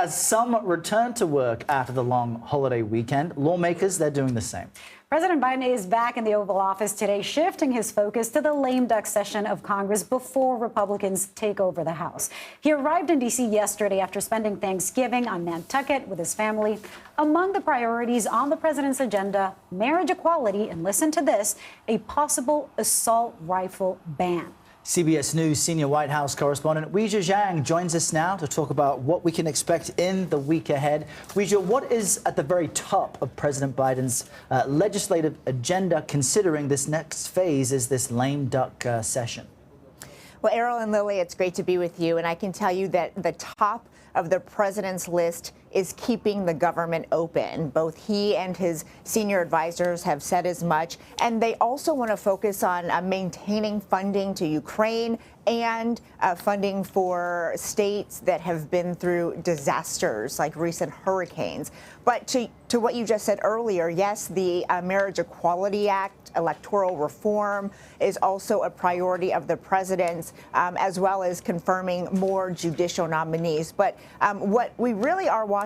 As some return to work after the long holiday weekend, lawmakers, they're doing the same. President Biden is back in the Oval Office today, shifting his focus to the lame duck session of Congress before Republicans take over the House. He arrived in D.C. yesterday after spending Thanksgiving on Nantucket with his family. Among the priorities on the president's agenda, marriage equality, and listen to this, a possible assault rifle ban. CBS News senior White House correspondent Weijia Jiang joins us now to talk about what we can expect in the week ahead. Weijia, what is at the very top of President Biden's legislative agenda, considering this next phase is this lame duck session? Well, Errol and Lily, it's great to be with you. And I can tell you that the top of the president's list is keeping the government open. Both he and his senior advisors have said as much. And they also want to focus on maintaining funding to Ukraine and funding for states that have been through disasters like recent hurricanes. But to what you just said earlier, yes, the Marriage Equality Act, electoral reform is also a priority of the president's, as well as confirming more judicial nominees. But what we really are watching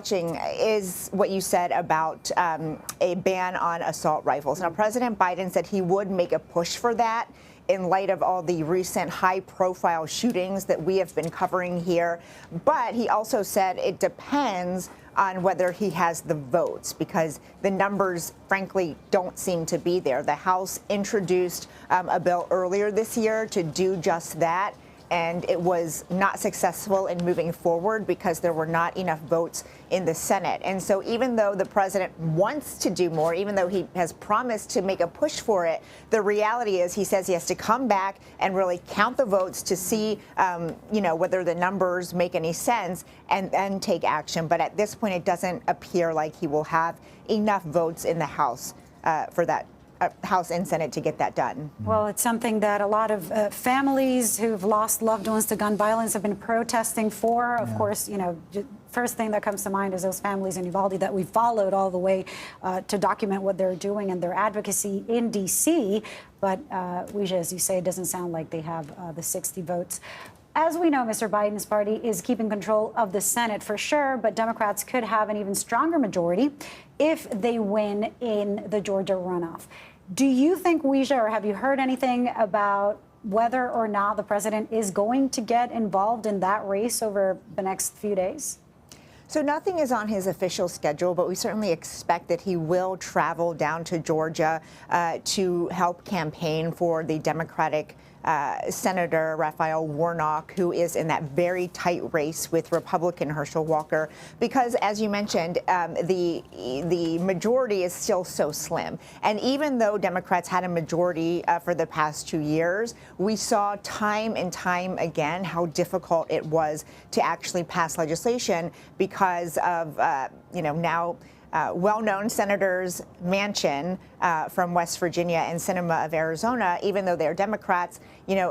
is what you said about a ban on assault rifles. Now, President Biden said he would make a push for that in light of all the recent high-profile shootings that we have been covering here. But he also said it depends on whether he has the votes, because the numbers, frankly, don't seem to be there. The House introduced a bill earlier this year to do just that, and it was not successful in moving forward because there were not enough votes in the Senate. And so even though the president wants to do more, even though he has promised to make a push for it, the reality is he says he has to come back and really count the votes to see, whether the numbers make any sense and then take action. But at this point, it doesn't appear like he will have enough votes in the House for that. House and Senate to get that done. Well, it's something that a lot of families who've lost loved ones to gun violence have been protesting for. Of course, first thing that comes to mind is those families in Uvalde that we followed all the way to document what they're doing and their advocacy in D.C. But, Weijia, as you say, it doesn't sound like they have the 60 votes. As we know, Mr. Biden's party is keeping control of the Senate for sure, but Democrats could have an even stronger majority if they win in the Georgia runoff. Do you think, Weijia, or have you heard anything about whether or not the president is going to get involved in that race over the next few days? So nothing is on his official schedule, but we certainly expect that he will travel down to Georgia to help campaign for the Democratic Senator Raphael Warnock, who is in that very tight race with Republican Herschel Walker, because, as you mentioned, the majority is still so slim. And even though Democrats had a majority for the past 2 years, we saw time and time again how difficult it was to actually pass legislation because of, now well-known Senators Manchin from West Virginia and Sinema of Arizona, even though they're Democrats,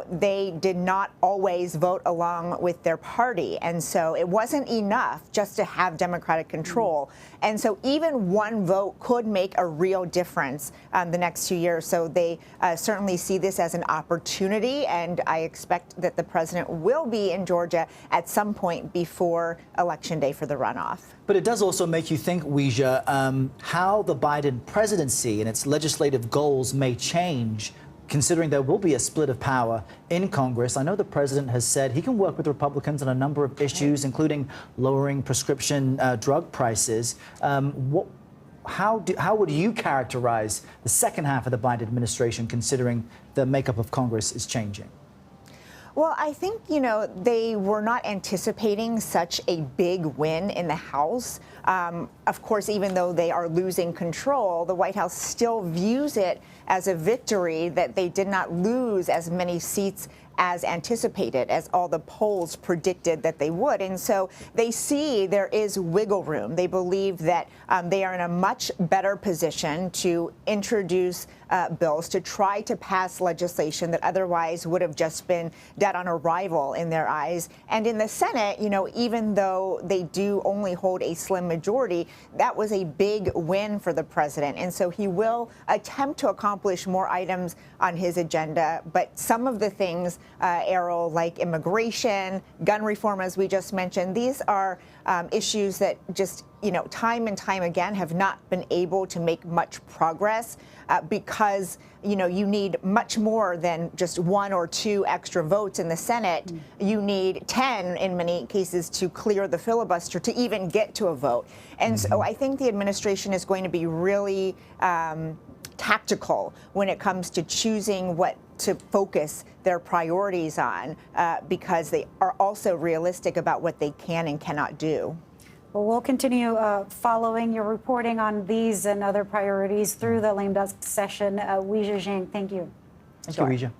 they did not always vote along with their party. And so it wasn't enough just to have Democratic control. And so even one vote could make a real difference the next 2 years. So they certainly see this as an opportunity. And I expect that the president will be in Georgia at some point before Election Day for the runoff. But it does also make you think, Weijia, how the Biden presidency and its legislative goals may change, considering there will be a split of power in Congress. I know the president has said he can work with Republicans on a number of issues, including lowering prescription drug prices. How would you characterize the second half of the Biden administration, considering the makeup of Congress is changing? Well, I think, they were not anticipating such a big win in the House. Of course, even though they are losing control, the White House still views it as a victory that they did not lose as many seats as anticipated, as all the polls predicted that they would. And so they see there is wiggle room. They believe that they are in a much better position to introduce bills, to try to pass legislation that otherwise would have just been dead on arrival in their eyes. And in the Senate, even though they do only hold a slim majority, that was a big win for the president. And so he will attempt to accomplish more items on his agenda. But some of the things Errol, like immigration, gun reform, as we just mentioned. These are issues that just, time and time again have not been able to make much progress because, you need much more than just 1 or 2 extra votes in the Senate. You need 10 in many cases to clear the filibuster to even get to a vote. And so I think the administration is going to be really tactical when it comes to choosing what to focus their priorities on because they are also realistic about what they can and cannot do. Well, we'll continue following your reporting on these and other priorities through the lame duck session. Weijia Jiang, thank you. Thank you, Weijia.